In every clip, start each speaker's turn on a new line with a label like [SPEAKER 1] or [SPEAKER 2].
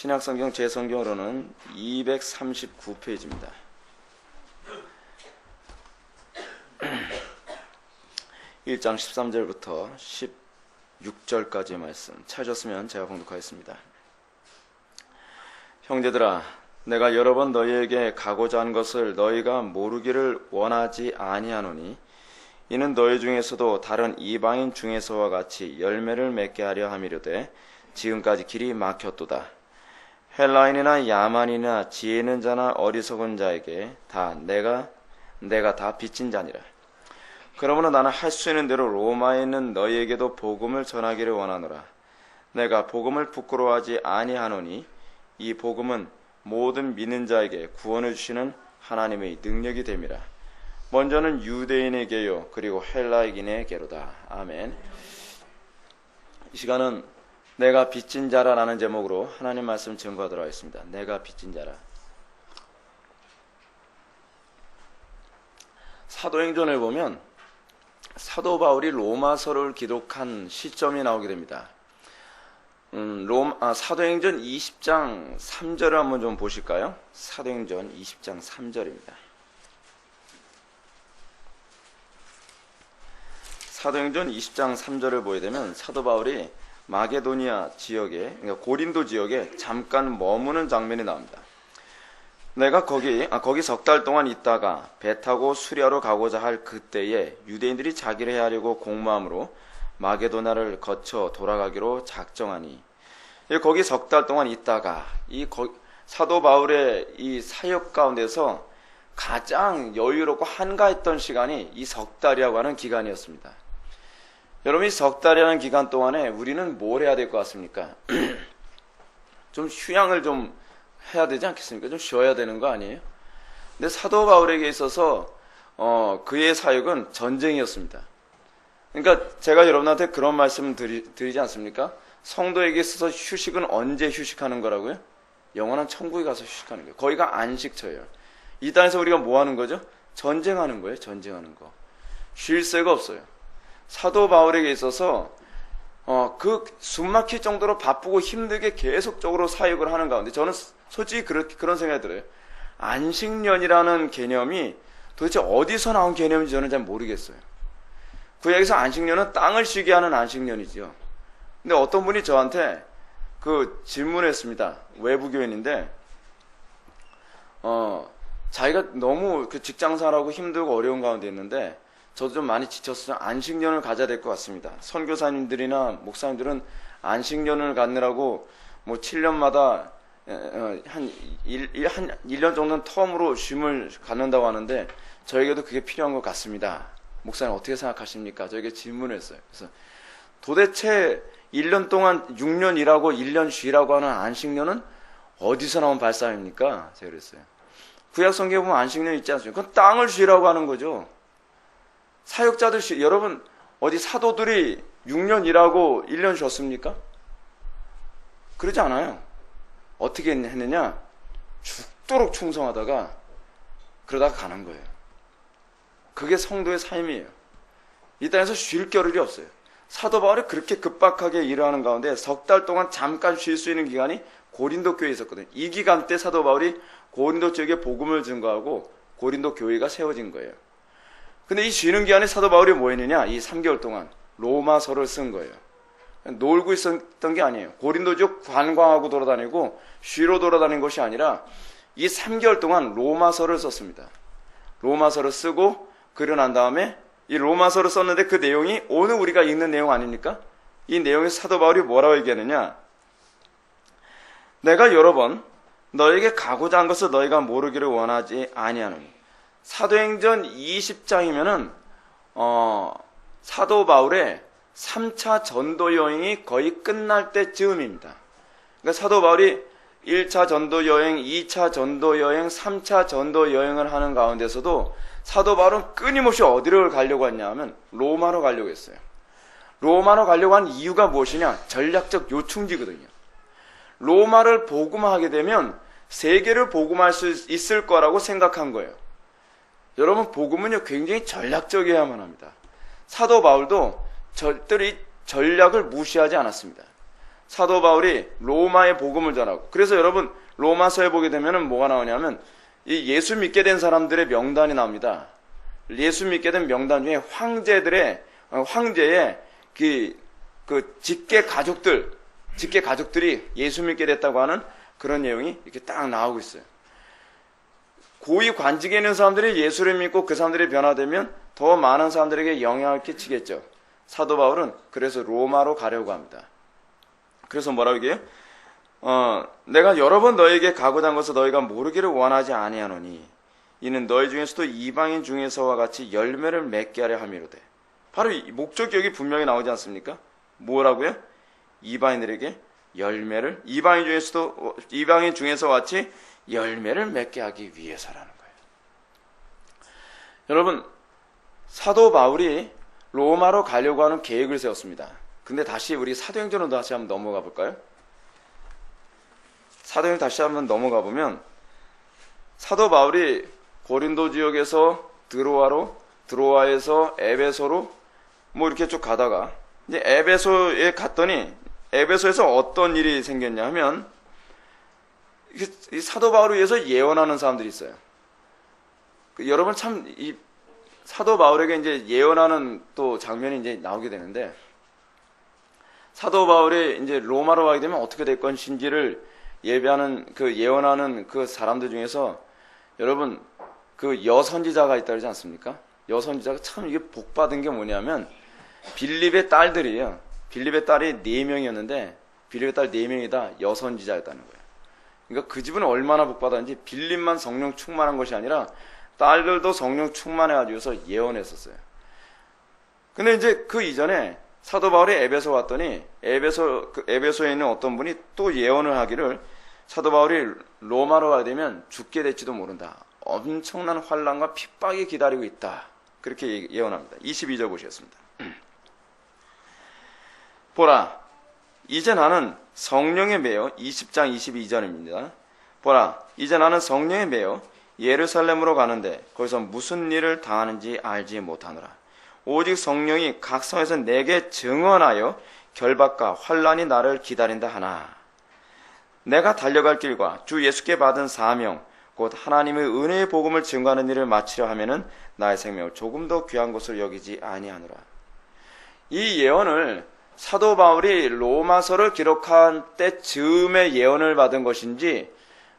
[SPEAKER 1] 신약성경 제 성경으로는 239페이지입니다. (1장) 13절부터 16절까지의 말씀 찾으셨으면 제가 봉독하겠습니다. 형제들아, 내가 여러 번 너희에게 가고자 한 것을 너희가 모르기를 원하지 아니하노니 이는 너희 중에서도 다른 이방인 중에서와 같이 열매를 맺게 하려 함이로되 지금까지 길이 막혔도다. 헬라인이나 야만이나 지혜 있는 자나 어리석은 자에게 다 내가 다 빚진 자니라. 그러므로 나는 할 수 있는 대로 로마에 있는 너희에게도 복음을 전하기를 원하노라. 내가 복음을 부끄러워하지 아니하노니 이 복음은 모든 믿는 자에게 구원을 주시는 하나님의 능력이 됨이라. 먼저는 유대인에게요 그리고 헬라인에게로다. 아멘. 이 시간은 내가 빚진 자라라는 제목으로 하나님 말씀 증거하도록 하겠습니다. 내가 빚진 자라. 사도행전을 보면 사도 바울이 로마서를 기록한 시점이 나오게 됩니다. 사도행전 20장 3절을 한번 좀 보실까요? 사도행전 20장 3절입니다. 사도행전 20장 3절을 보게 되면 사도 바울이 마게도니아 지역에, 그러니까 고린도 지역에 잠깐 머무는 장면이 나옵니다. 내가 거기 석 달 동안 있다가 배 타고 수리하러 가고자 할 그때에 유대인들이 자기를 해하려고 공모함으로 마게도나를 거쳐 돌아가기로 작정하니, 거기 석 달 동안 있다가 사도 바울의 이 사역 가운데서 가장 여유롭고 한가했던 시간이 이 석 달이라고 하는 기간이었습니다. 여러분, 이 석 달이라는 기간 동안에 우리는 뭘 해야 될 것 같습니까? 좀 휴양을 좀 해야 되지 않겠습니까? 좀 쉬어야 되는 거 아니에요? 근데 사도 바울에게 있어서 그의 사역은 전쟁이었습니다. 그러니까 제가 여러분한테 그런 말씀 드리지 않습니까? 성도에게 있어서 휴식은 언제 휴식하는 거라고요? 영원한 천국에 가서 휴식하는 거예요. 거기가 안식처예요. 이 땅에서 우리가 뭐 하는 거죠? 전쟁하는 거예요. 전쟁하는 거. 쉴 새가 없어요. 사도 바울에게 있어서 그 숨막힐 정도로 바쁘고 힘들게 계속적으로 사역을 하는 가운데 저는 솔직히 그런 생각이 들어요. 안식년이라는 개념이 도대체 어디서 나온 개념인지 저는 잘 모르겠어요. 구약에서 안식년은 땅을 쉬게 하는 안식년이지요. 근데 어떤 분이 저한테 그 질문했습니다. 외부교인인데 자기가 너무 그 직장생활하고 힘들고 어려운 가운데 있는데 저도 좀 많이 지쳤어요. 안식년을 가져야 될 것 같습니다. 선교사님들이나 목사님들은 안식년을 갖느라고 뭐 7년마다 한 1년 정도는 텀으로 쉼을 갖는다고 하는데 저에게도 그게 필요한 것 같습니다. 목사님 어떻게 생각하십니까? 저에게 질문을 했어요. 그래서 도대체 1년 동안 6년 일하고 1년 쉬라고 하는 안식년은 어디서 나온 발상입니까? 제가 그랬어요. 구약 성경에 보면 안식년 있지 않습니까? 그건 땅을 쉬라고 하는 거죠. 사역자들 여러분 어디 사도들이 6년 일하고 1년 쉬었습니까? 그러지 않아요. 어떻게 했느냐? 죽도록 충성하다가 그러다가 가는 거예요. 그게 성도의 삶이에요. 이 땅에서 쉴 겨를이 없어요. 사도 바울이 그렇게 급박하게 일을 하는 가운데 석 달 동안 잠깐 쉴 수 있는 기간이 고린도 교회에 있었거든요. 이 기간 때 사도 바울이 고린도 지역에 복음을 증거하고 고린도 교회가 세워진 거예요. 근데 이 쉬는 기간에 사도 바울이 뭐 했느냐? 이 3개월 동안 로마서를 쓴 거예요. 놀고 있었던 게 아니에요. 고린도 지역 관광하고 돌아다니고 쉬러 돌아다닌 것이 아니라 이 3개월 동안 로마서를 썼습니다. 로마서를 쓰고 그려 난 다음에 이 로마서를 썼는데 그 내용이 오늘 우리가 읽는 내용 아닙니까? 이 내용에 사도 바울이 뭐라고 얘기하느냐? 내가 여러 번 너에게 가고자 한 것을 너희가 모르기를 원하지 아니하노니. 사도행전 20장이면은 사도 바울의 3차 전도 여행이 거의 끝날 때쯤입니다. 그러니까 사도 바울이 1차 전도 여행, 2차 전도 여행, 3차 전도 여행을 하는 가운데서도 사도 바울은 끊임없이 어디를 가려고 했냐면 로마로 가려고 했어요. 로마로 가려고 한 이유가 무엇이냐? 전략적 요충지거든요. 로마를 복음하게 되면 세계를 복음할 수 있을 거라고 생각한 거예요. 여러분, 복음은요 굉장히 전략적이어야만 합니다. 사도 바울도 절대로 이 전략을 무시하지 않았습니다. 사도 바울이 로마의 복음을 전하고, 그래서 여러분 로마서에 보게 되면은 뭐가 나오냐면 이 예수 믿게 된 사람들의 명단이 나옵니다. 예수 믿게 된 명단 중에 황제의 그 직계 가족들이 예수 믿게 됐다고 하는 그런 내용이 이렇게 딱 나오고 있어요. 고위 관직에 있는 사람들이 예수를 믿고 그 사람들이 변화되면 더 많은 사람들에게 영향을 끼치겠죠. 사도 바울은 그래서 로마로 가려고 합니다. 그래서 뭐라고 얘기해요? 내가 여러 번 너에게 가고자 한 것을 너희가 모르기를 원하지 아니하노니 이는 너희 중에서도 이방인 중에서와 같이 열매를 맺게 하려 함이로되. 바로 이 목적이 여기 분명히 나오지 않습니까? 뭐라고요? 이방인들에게 열매를, 이방인 중에서 같이 열매를 맺게 하기 위해서라는 거예요. 여러분, 사도 바울이 로마로 가려고 하는 계획을 세웠습니다. 근데 다시 우리 사도행전으로 다시 한번 넘어가 볼까요? 사도행 다시 한번 넘어가 보면 사도 바울이 고린도 지역에서 드로아에서 에베소로 뭐 이렇게 쭉 가다가 이제 에베소에 갔더니 에베소에서 어떤 일이 생겼냐 하면 이 사도 바울을 위해서 예언하는 사람들이 있어요. 여러분 참 이 사도 바울에게 이제 예언하는 또 장면이 이제 나오게 되는데, 사도 바울이 이제 로마로 가게 되면 어떻게 될 것인지를 예언하는 그 사람들 중에서 여러분 그 여선지자가 있다 그러지 않습니까? 여선지자가 참 이게 복 받은 게 뭐냐면 빌립의 딸들이에요. 빌립의 딸이 4명이었는데 빌립의 딸 4명이 다 여선지자였다는 거예요. 그러니까 그 집은 얼마나 복 받았는지 빌립만 성령 충만한 것이 아니라 딸들도 성령 충만해가지고서 예언했었어요. 근데 이제 그 이전에 사도 바울이 에베소 왔더니 에베소에 있는 어떤 분이 또 예언을 하기를 사도 바울이 로마로 가게 되면 죽게 될지도 모른다. 엄청난 환난과 핍박이 기다리고 있다. 그렇게 예언합니다. 22절 보시겠습니다. 보라, 이제 나는 성령에 매여, 20장 22절입니다. 보라, 이제 나는 성령에 매여 예루살렘으로 가는데 거기서 무슨 일을 당하는지 알지 못하노라. 오직 성령이 각 성에서 내게 증언하여 결박과 환난이 나를 기다린다 하나. 내가 달려갈 길과 주 예수께 받은 사명 곧 하나님의 은혜의 복음을 증거하는 일을 마치려 하면은 나의 생명을 조금 더 귀한 것으로 여기지 아니하노라. 이 예언을 사도 바울이 로마서를 기록한 때 즈음에 예언을 받은 것인지,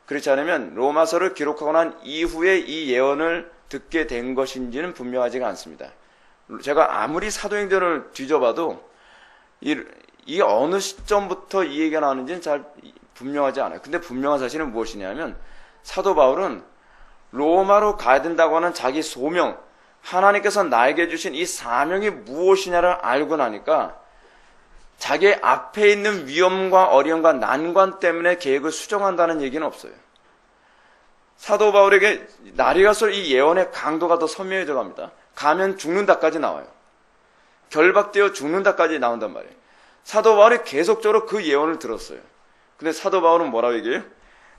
[SPEAKER 1] 그렇지 않으면 로마서를 기록하고 난 이후에 이 예언을 듣게 된 것인지는 분명하지가 않습니다. 제가 아무리 사도행전을 뒤져봐도 이 어느 시점부터 이 얘기가 나오는지는 잘 분명하지 않아요. 근데 분명한 사실은 무엇이냐면 사도 바울은 로마로 가야 된다고 하는 자기 소명, 하나님께서 나에게 주신 이 사명이 무엇이냐를 알고 나니까 자기 앞에 있는 위험과 어려움과 난관 때문에 계획을 수정한다는 얘기는 없어요. 사도 바울에게 날이 갈수록 이 예언의 강도가 더 선명해져 갑니다. 가면 죽는다까지 나와요. 결박되어 죽는다까지 나온단 말이에요. 사도 바울이 계속적으로 그 예언을 들었어요. 근데 사도 바울은 뭐라고 얘기해요?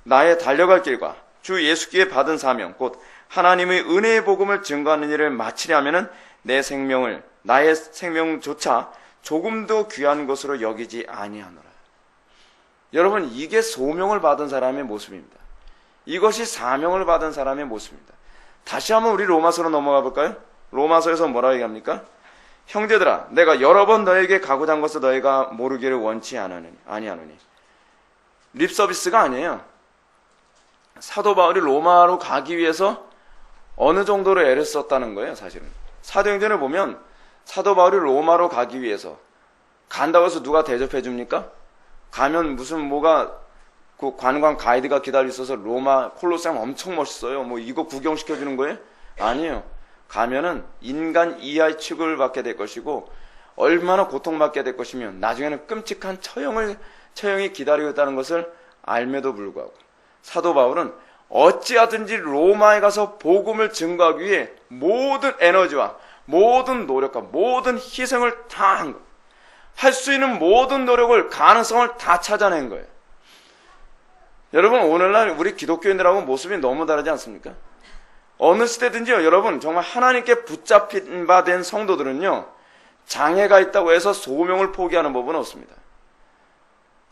[SPEAKER 1] 나의 달려갈 길과 주 예수께 받은 사명 곧 하나님의 은혜의 복음을 증거하는 일을 마치려 하면은 나의 생명조차 조금도 귀한 것으로 여기지 아니하노라. 여러분, 이게 소명을 받은 사람의 모습입니다. 이것이 사명을 받은 사람의 모습입니다. 다시 한번 우리 로마서로 넘어가 볼까요? 로마서에서 뭐라고 얘기합니까? 형제들아, 내가 여러 번 너에게 가고자 한 것을 너희가 모르기를 원치 아니하노니. 립서비스가 아니에요. 사도 바울이 로마로 가기 위해서 어느 정도로 애를 썼다는 거예요, 사실은. 사도행전을 보면 사도 바울이 로마로 가기 위해서 간다고 해서 누가 대접해 줍니까? 가면 그 관광 가이드가 기다리고 있어서 로마 콜로세움 엄청 멋있어요. 뭐 이거 구경시켜 주는 거예요? 아니에요. 가면은 인간 이하의 취급을 받게 될 것이고 얼마나 고통받게 될 것이며 나중에는 끔찍한 처형이 기다리고 있다는 것을 알매도 불구하고 사도 바울은 어찌하든지 로마에 가서 복음을 증거하기 위해 모든 에너지와 모든 노력과 모든 희생을 다 한 거예요. 할 수 있는 모든 노력을, 가능성을 다 찾아낸 거예요. 여러분, 오늘날 우리 기독교인들하고 모습이 너무 다르지 않습니까? 어느 시대든지요, 여러분, 정말 하나님께 붙잡힌 바 된 성도들은요, 장애가 있다고 해서 소명을 포기하는 법은 없습니다.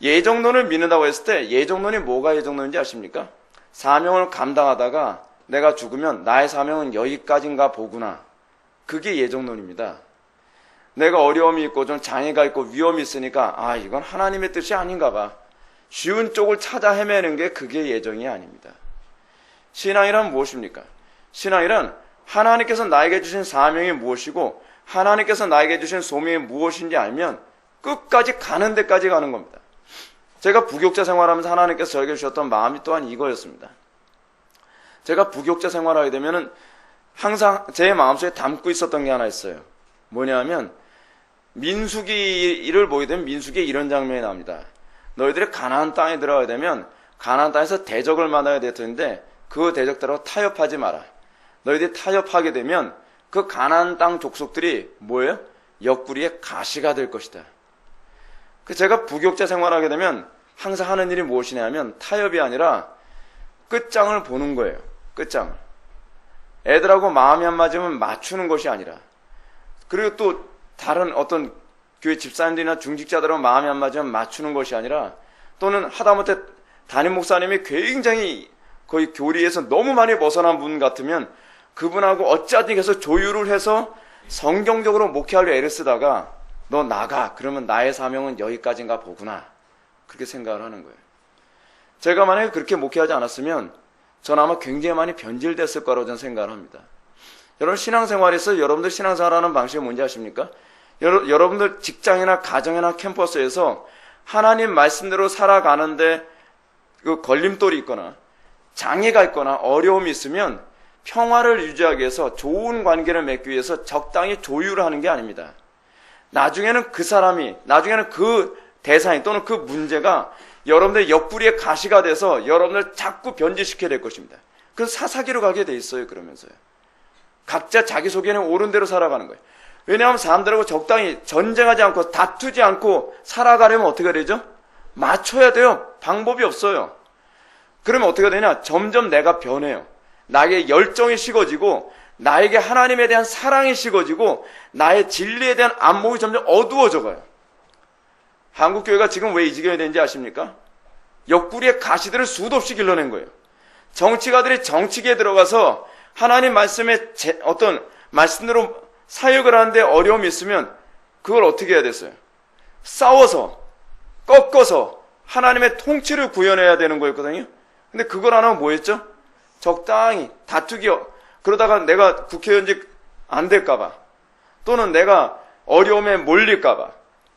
[SPEAKER 1] 예정론을 믿는다고 했을 때 예정론이 뭐가 예정론인지 아십니까? 사명을 감당하다가 내가 죽으면 나의 사명은 여기까지인가 보구나. 그게 예정론입니다. 내가 어려움이 있고 좀 장애가 있고 위험이 있으니까 이건 하나님의 뜻이 아닌가 봐. 쉬운 쪽을 찾아 헤매는 게 그게 예정이 아닙니다. 신앙이란 무엇입니까? 신앙이란 하나님께서 나에게 주신 사명이 무엇이고 하나님께서 나에게 주신 소명이 무엇인지 알면 끝까지 가는 데까지 가는 겁니다. 제가 부교육자 생활하면서 하나님께서 저에게 주셨던 마음이 또한 이거였습니다. 제가 부교육자 생활하게 되면은 항상 제 마음속에 담고 있었던 게 하나 있어요. 뭐냐면 민수기를 보게 되면 민수기에 이런 장면이 나옵니다. 너희들이 가나안 땅에 들어가게 되면 가나안 땅에서 대적을 만나야 될 텐데 그 대적들하고 타협하지 마라. 너희들이 타협하게 되면 그 가나안 땅 족속들이 뭐예요? 옆구리에 가시가 될 것이다. 제가 부교육자 생활하게 되면 항상 하는 일이 무엇이냐면 타협이 아니라 끝장을 보는 거예요. 끝장을. 애들하고 마음이 안 맞으면 맞추는 것이 아니라, 그리고 또 다른 어떤 교회 집사님들이나 중직자들하고 마음이 안 맞으면 맞추는 것이 아니라, 또는 하다못해 담임 목사님이 굉장히 거의 교리에서 너무 많이 벗어난 분 같으면 그분하고 어찌하든 계속 조율을 해서 성경적으로 목회하려 애를 쓰다가 너 나가. 그러면 나의 사명은 여기까지인가 보구나. 그렇게 생각을 하는 거예요. 제가 만약에 그렇게 목회하지 않았으면 저는 아마 굉장히 많이 변질됐을 거라고 저는 생각을 합니다. 여러분 신앙생활에서 여러분들 신앙생활하는 방식이 뭔지 아십니까? 여러분들 직장이나 가정이나 캠퍼스에서 하나님 말씀대로 살아가는데 그 걸림돌이 있거나 장애가 있거나 어려움이 있으면 평화를 유지하기 위해서 좋은 관계를 맺기 위해서 적당히 조율을 하는 게 아닙니다. 나중에는 그 대상이 또는 그 문제가 여러분들 옆구리에 가시가 돼서 여러분들 자꾸 변질시켜야 될 것입니다. 그건 사사기로 가게 돼 있어요. 그러면서요. 각자 자기 속에는 옳은 대로 살아가는 거예요. 왜냐하면 사람들하고 적당히 전쟁하지 않고 다투지 않고 살아가려면 어떻게 되죠? 맞춰야 돼요. 방법이 없어요. 그러면 어떻게 되냐? 점점 내가 변해요. 나에게 열정이 식어지고 나에게 하나님에 대한 사랑이 식어지고 나의 진리에 대한 안목이 점점 어두워져 가요. 한국교회가 지금 왜 이 지경이 되는지 아십니까? 옆구리에 가시들을 수도 없이 길러낸 거예요. 정치가들이 정치계에 들어가서 하나님 말씀에 어떤 말씀대로 사역을 하는데 어려움이 있으면 그걸 어떻게 해야 됐어요? 싸워서 꺾어서 하나님의 통치를 구현해야 되는 거였거든요. 근데 그걸 안 하면 뭐였죠? 적당히 다투기, 그러다가 내가 국회의원직 안 될까봐 또는 내가 어려움에 몰릴까봐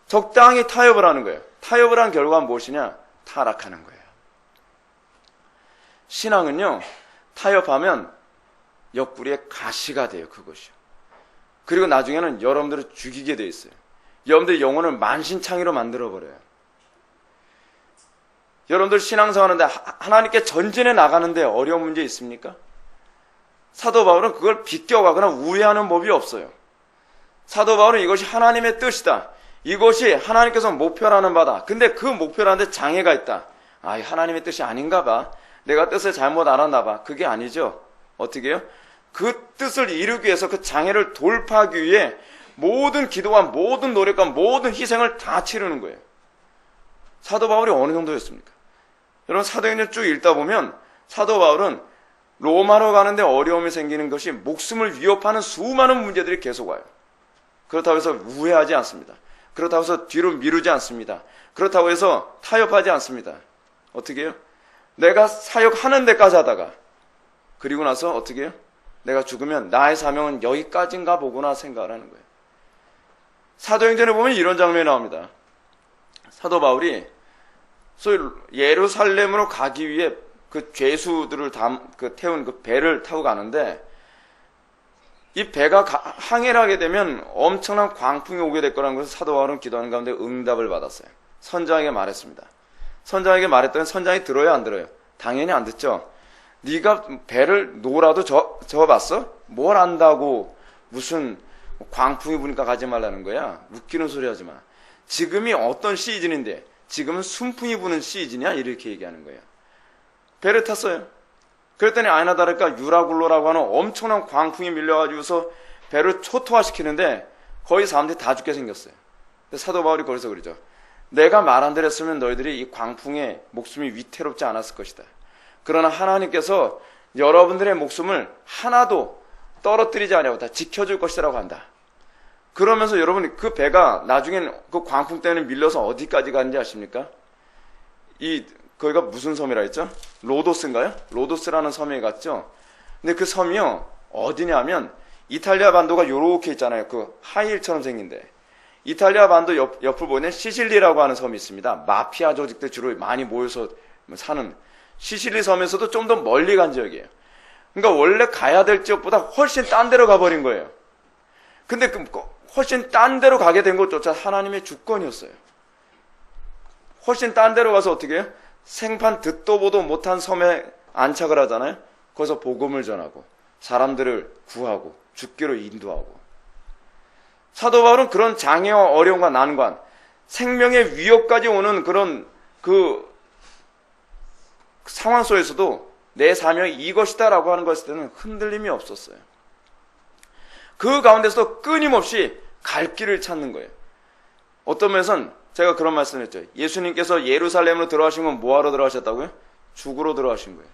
[SPEAKER 1] 적당히 타협을 하는 거예요. 타협을 한 결과는 무엇이냐? 타락하는 거예요. 신앙은요, 타협하면 옆구리에 가시가 돼요. 그것이요. 그리고 나중에는 여러분들을 죽이게 돼 있어요. 여러분들의 영혼을 만신창이로 만들어버려요. 여러분들 신앙생활하는데 하나님께 전진해 나가는데 어려운 문제 있습니까? 사도 바울은 그걸 비껴가거나 우회하는 법이 없어요. 사도 바울은 이것이 하나님의 뜻이다. 이것이 하나님께서 목표라는 바다. 근데 그 목표라는데 장애가 있다. 하나님의 뜻이 아닌가 봐. 내가 뜻을 잘못 알았나 봐. 그게 아니죠. 어떻게 해요? 그 뜻을 이루기 위해서 그 장애를 돌파하기 위해 모든 기도와 모든 노력과 모든 희생을 다 치르는 거예요. 사도 바울이 어느 정도였습니까? 여러분 사도행전 쭉 읽다 보면 사도 바울은 로마로 가는데 어려움이 생기는 것이 목숨을 위협하는 수많은 문제들이 계속 와요. 그렇다고 해서 우회하지 않습니다. 그렇다고 해서 뒤로 미루지 않습니다. 그렇다고 해서 타협하지 않습니다. 어떻게 해요? 내가 사역하는 데까지 하다가 그리고 나서 어떻게 해요? 내가 죽으면 나의 사명은 여기까지인가 보구나 생각을 하는 거예요. 사도행전에 보면 이런 장면이 나옵니다. 사도 바울이 소위 예루살렘으로 가기 위해 그 죄수들을 태운 그 배를 타고 가는데 이 배가 항해를 하게 되면 엄청난 광풍이 오게 될 거라는 것을 사도 바울은 기도하는 가운데 응답을 받았어요. 선장에게 말했습니다. 선장에게 말했더니 선장이 들어요, 안 들어요? 당연히 안 듣죠. 네가 배를 노라도 저어봤어? 뭘 안다고 무슨 광풍이 부니까 가지 말라는 거야? 웃기는 소리 하지 마. 지금이 어떤 시즌인데 지금은 순풍이 부는 시즌이야? 이렇게 얘기하는 거예요. 배를 탔어요. 그랬더니 아니나 다를까 유라굴로라고 하는 엄청난 광풍이 밀려가지고서 배를 초토화시키는데 거의 사람들이 다 죽게 생겼어요. 근데 사도 바울이 거기서 그러죠. 내가 말 안 들었으면 너희들이 이 광풍에 목숨이 위태롭지 않았을 것이다. 그러나 하나님께서 여러분들의 목숨을 하나도 떨어뜨리지 않냐고 다 지켜줄 것이라고 한다. 그러면서 여러분 그 배가 나중엔 그 광풍 때문에 밀려서 어디까지 가는지 아십니까? 거기가 무슨 섬이라 했죠? 로도스인가요? 로도스라는 섬에 갔죠. 근데 그 섬이요 어디냐면 이탈리아 반도가 요렇게 있잖아요. 그 하이힐처럼 생긴데 이탈리아 반도 옆을 보면 시실리라고 하는 섬이 있습니다. 마피아 조직들 주로 많이 모여서 사는 시실리 섬에서도 좀 더 멀리 간 지역이에요. 그러니까 원래 가야 될 지역보다 훨씬 딴 데로 가버린 거예요. 근데 훨씬 딴 데로 가게 된 것조차 하나님의 주권이었어요. 훨씬 딴 데로 가서 어떻게 해요? 생판 듣도 보도 못한 섬에 안착을 하잖아요. 거기서 복음을 전하고 사람들을 구하고 죽기로 인도하고. 사도 바울은 그런 장애와 어려움과 난관, 생명의 위협까지 오는 그런 그 상황 속에서도 내 사명이 이것이다라고 하는 것에 대해서는 흔들림이 없었어요. 그 가운데서도 끊임없이 갈 길을 찾는 거예요. 어떤 면에서는 제가 그런 말씀을 했죠. 예수님께서 예루살렘으로 들어가신 건 뭐하러 들어가셨다고요? 죽으러 들어가신 거예요.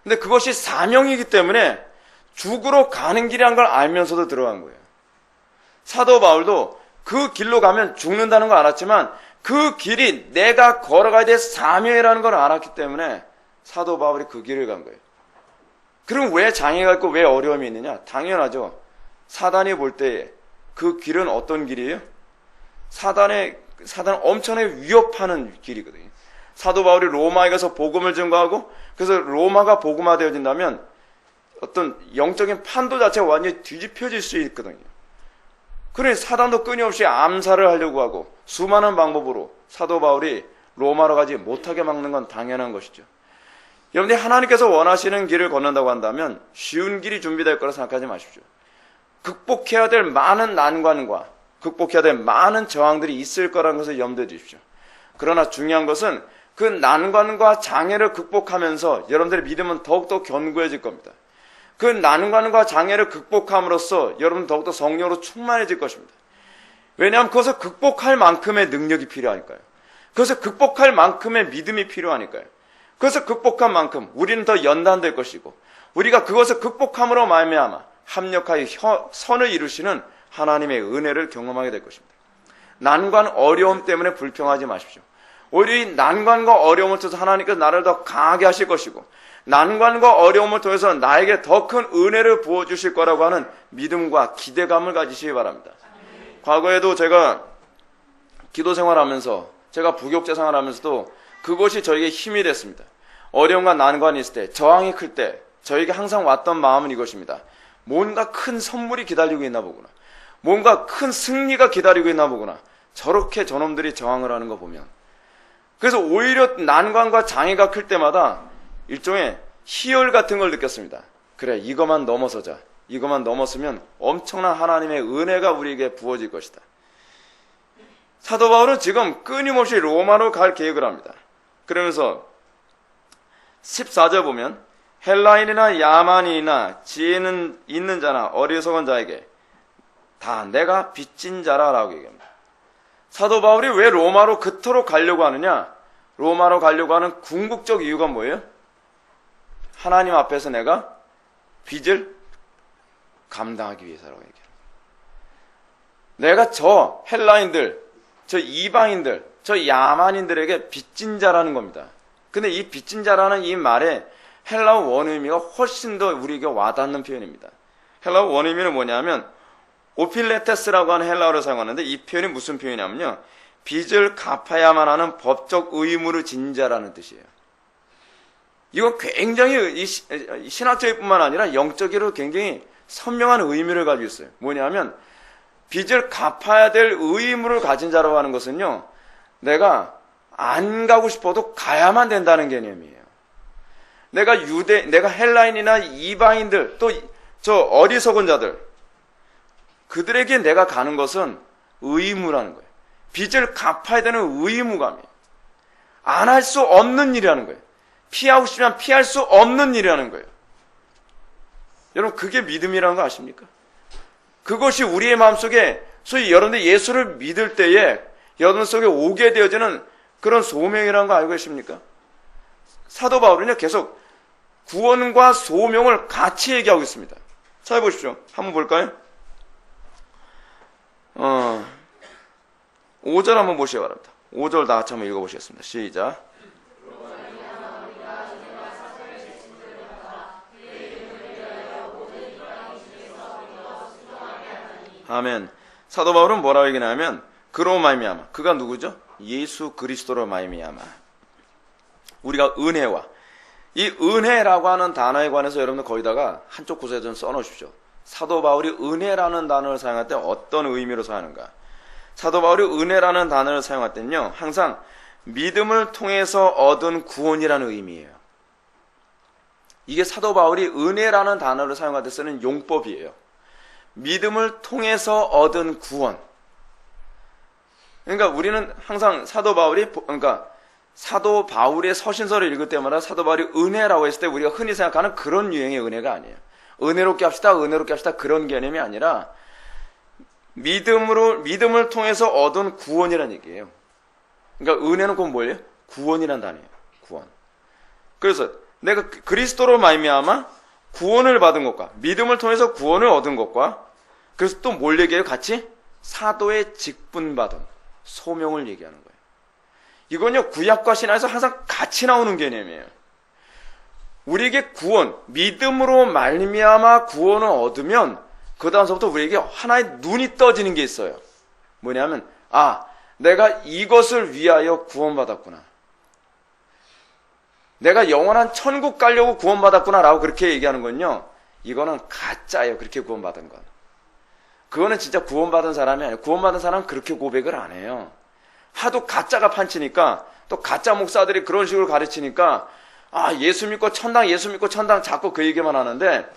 [SPEAKER 1] 근데 그것이 사명이기 때문에 죽으러 가는 길이란 걸 알면서도 들어간 거예요. 사도 바울도 그 길로 가면 죽는다는 걸 알았지만 그 길이 내가 걸어가야 될 사명이라는 걸 알았기 때문에 사도 바울이 그 길을 간 거예요. 그럼 왜 장애가 있고 왜 어려움이 있느냐? 당연하죠. 사단이 볼 때 그 길은 어떤 길이에요? 사단을 엄청나게 위협하는 길이거든요. 사도 바울이 로마에 가서 복음을 증거하고 그래서 로마가 복음화되어진다면 어떤 영적인 판도 자체가 완전히 뒤집혀질 수 있거든요. 그러니 사단도 끊임없이 암살을 하려고 하고 수많은 방법으로 사도 바울이 로마로 가지 못하게 막는 건 당연한 것이죠. 여러분들이 하나님께서 원하시는 길을 걷는다고 한다면 쉬운 길이 준비될 거라 생각하지 마십시오. 극복해야 될 많은 난관과 극복해야 될 많은 저항들이 있을 거라는 것을 염두에 두십시오. 그러나 중요한 것은 그 난관과 장애를 극복하면서 여러분들의 믿음은 더욱더 견고해질 겁니다. 그 난관과 장애를 극복함으로써 여러분 더욱더 성령으로 충만해질 것입니다. 왜냐하면 그것을 극복할 만큼의 능력이 필요하니까요. 그것을 극복할 만큼의 믿음이 필요하니까요. 그것을 극복한 만큼 우리는 더 연단될 것이고 우리가 그것을 극복함으로 말미암아 합력하여 선을 이루시는 하나님의 은혜를 경험하게 될 것입니다. 난관 어려움 때문에 불평하지 마십시오. 오히려 이 난관과 어려움을 통해서 하나님께서 나를 더 강하게 하실 것이고 난관과 어려움을 통해서 나에게 더 큰 은혜를 부어주실 거라고 하는 믿음과 기대감을 가지시기 바랍니다. 과거에도 제가 기도 생활하면서 제가 부교육자 생활하면서도 그것이 저에게 힘이 됐습니다. 어려움과 난관이 있을 때 저항이 클 때 저에게 항상 왔던 마음은 이것입니다. 뭔가 큰 선물이 기다리고 있나 보구나. 뭔가 큰 승리가 기다리고 있나 보구나. 저렇게 저놈들이 저항을 하는 거 보면. 그래서 오히려 난관과 장애가 클 때마다 일종의 희열 같은 걸 느꼈습니다. 그래, 이것만 넘어서자. 이것만 넘었으면 엄청난 하나님의 은혜가 우리에게 부어질 것이다. 사도 바울은 지금 끊임없이 로마로 갈 계획을 합니다. 그러면서 14절 보면 헬라인이나 야만인이나 지혜는 있는 자나 어리석은 자에게 다 내가 빚진 자라라고 얘기합니다. 사도 바울이 왜 로마로 그토록 가려고 하느냐? 로마로 가려고 하는 궁극적 이유가 뭐예요? 하나님 앞에서 내가 빚을 감당하기 위해서라고 얘기합니다. 내가 저 헬라인들, 저 이방인들, 저 야만인들에게 빚진 자라는 겁니다. 근데 이 빚진 자라는 이 말에 헬라어 원의미가 훨씬 더 우리에게 와닿는 표현입니다. 헬라어 원의미는 뭐냐면 오필레테스라고 하는 헬라어를 사용하는데 이 표현이 무슨 표현이냐면요. 빚을 갚아야만 하는 법적 의무를 진 자라는 뜻이에요. 이거 굉장히 신학적일 뿐만 아니라 영적으로 굉장히 선명한 의미를 가지고 있어요. 뭐냐면 빚을 갚아야 될 의무를 가진 자라고 하는 것은요. 내가 안 가고 싶어도 가야만 된다는 개념이에요. 내가 헬라인이나 이방인들, 또 저 어리석은 자들, 그들에게 내가 가는 것은 의무라는 거예요. 빚을 갚아야 되는 의무감이에요. 안 할 수 없는 일이라는 거예요. 피하고 싶으면 피할 수 없는 일이라는 거예요. 여러분, 그게 믿음이라는 거 아십니까? 그것이 우리의 마음속에, 소위 여러분들 예수를 믿을 때에 여러분 속에 오게 되어지는 그런 소명이라는 거 알고 계십니까? 사도 바울은요, 계속 구원과 소명을 같이 얘기하고 있습니다. 자, 보십시오. 한번 볼까요? 5절 한번 보시기 바랍니다. 5절 다 같이 한번 읽어보시겠습니다. 시작. 아멘. 사도 바울은 뭐라고 얘기하냐면 그로 말미암아, 그가 누구죠? 예수 그리스도로 말미암아 우리가 은혜와, 이 은혜라고 하는 단어에 관해서 여러분들 거기다가 한쪽 구석에 좀 써놓으십시오. 사도 바울이 은혜라는 단어를 사용할 때 어떤 의미로 사용하는가? 사도 바울이 은혜라는 단어를 사용할 때는요, 항상 믿음을 통해서 얻은 구원이라는 의미예요. 이게 사도 바울이 은혜라는 단어를 사용할 때 쓰는 용법이에요. 믿음을 통해서 얻은 구원. 그러니까 우리는 항상 사도 바울의 서신서를 읽을 때마다 사도 바울이 은혜라고 했을 때 우리가 흔히 생각하는 그런 유형의 은혜가 아니에요. 은혜롭게 합시다, 은혜롭게 합시다, 그런 개념이 아니라 믿음을 통해서 얻은 구원이라는 얘기예요. 그러니까 은혜는 곧 뭐예요? 구원이란 단어예요. 구원. 그래서 내가 그리스도로 말미암아 구원을 받은 것과 믿음을 통해서 구원을 얻은 것과, 그래서 또 뭘 얘기해요? 같이 사도의 직분받은 소명을 얘기하는 거예요. 이건요, 구약과 신약에서 항상 같이 나오는 개념이에요. 우리에게 구원, 믿음으로 말미암아 구원을 얻으면 그 다음서부터 우리에게 하나의 눈이 떠지는 게 있어요. 뭐냐면, 내가 이것을 위하여 구원받았구나. 내가 영원한 천국 가려고 구원받았구나 라고 그렇게 얘기하는 건요, 이거는 가짜예요. 그렇게 구원받은 건. 그거는 진짜 구원받은 사람이 아니에요. 구원받은 사람은 그렇게 고백을 안 해요. 하도 가짜가 판치니까, 또 가짜 목사들이 그런 식으로 가르치니까 예수 믿고 천당, 예수 믿고 천당, 자꾸 그 얘기만 하는데,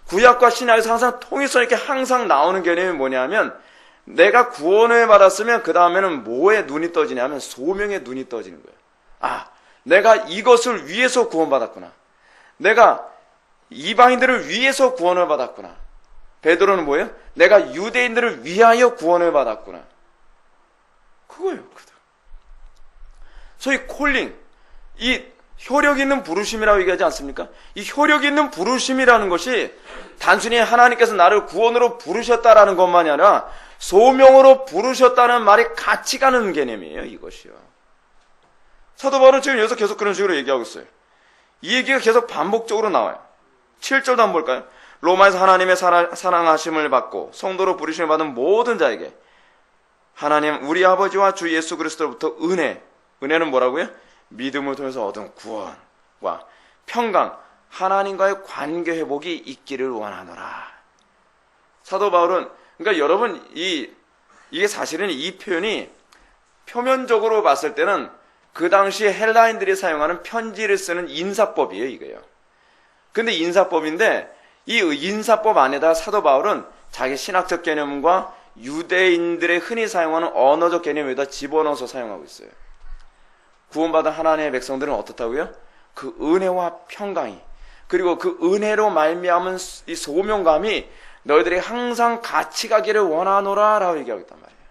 [SPEAKER 1] 구약과 신약에서 항상 통일성 있게 항상 나오는 개념이 뭐냐면, 내가 구원을 받았으면 그 다음에는 뭐에 눈이 떠지냐면 소명에 눈이 떠지는 거예요. 내가 이것을 위해서 구원받았구나. 내가 이방인들을 위해서 구원을 받았구나. 베드로는 뭐예요? 내가 유대인들을 위하여 구원을 받았구나. 그거예요. 소위 콜링, 이 효력 있는 부르심이라고 얘기하지 않습니까? 이 효력 있는 부르심이라는 것이 단순히 하나님께서 나를 구원으로 부르셨다라는 것만이 아니라 소명으로 부르셨다는 말이 같이 가는 개념이에요. 이것이요. 사도 바울은 지금 여기서 계속 그런 식으로 얘기하고 있어요. 이 얘기가 계속 반복적으로 나와요. 7절도 한번 볼까요? 로마에서 하나님의 사랑하심을 받고 성도로 부르심을 받은 모든 자에게 하나님 우리 아버지와 주 예수 그리스도로부터 은혜는 뭐라고요? 믿음을 통해서 얻은 구원과 평강, 하나님과의 관계 회복이 있기를 원하노라. 사도 바울은, 그러니까 여러분, 이게 사실은 이 표현이 표면적으로 봤을 때는 그 당시에 헬라인들이 사용하는 편지를 쓰는 인사법이에요, 이거요. 근데 인사법인데, 이 인사법 안에다 사도 바울은 자기 신학적 개념과 유대인들의 흔히 사용하는 언어적 개념에다 집어넣어서 사용하고 있어요. 구원받은 하나님의 백성들은 어떻다고요? 그 은혜와 평강이, 그리고 그 은혜로 말미암은 이 소명감이 너희들이 항상 같이 가기를 원하노라 라고 얘기하고 있단 말이에요.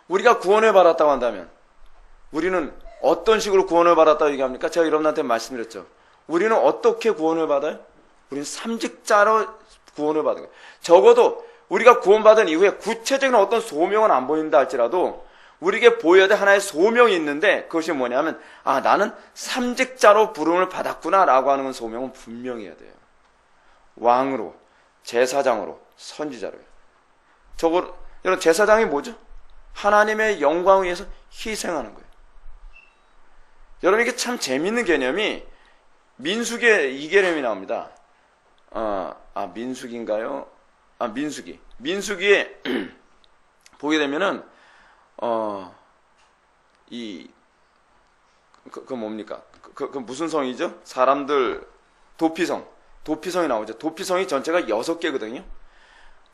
[SPEAKER 1] 우리가 구원을 받았다고 한다면 우리는 어떤 식으로 구원을 받았다고 얘기합니까? 제가 여러분한테 말씀드렸죠. 우리는 어떻게 구원을 받아요? 우리는 삼직자로 구원을 받은 거예요. 적어도 우리가 구원받은 이후에 구체적인 어떤 소명은 안 보인다 할지라도 우리에게 보여야 될 하나의 소명이 있는데, 그것이 뭐냐면 나는 삼직자로 부름을 받았구나 라고 하는 소명은 분명히 해야 돼요. 왕으로, 제사장으로, 선지자로요. 여러분, 제사장이 뭐죠? 하나님의 영광을 위해서 희생하는 거예요. 여러분, 이게 참 재밌는 개념이 민수기에 이 개념이 나옵니다. 민수기인가요? 민수기에 보게 되면은 그 뭡니까? 그 무슨 성이죠? 사람들, 도피성이 나오죠. 도피성이 전체가 6개거든요.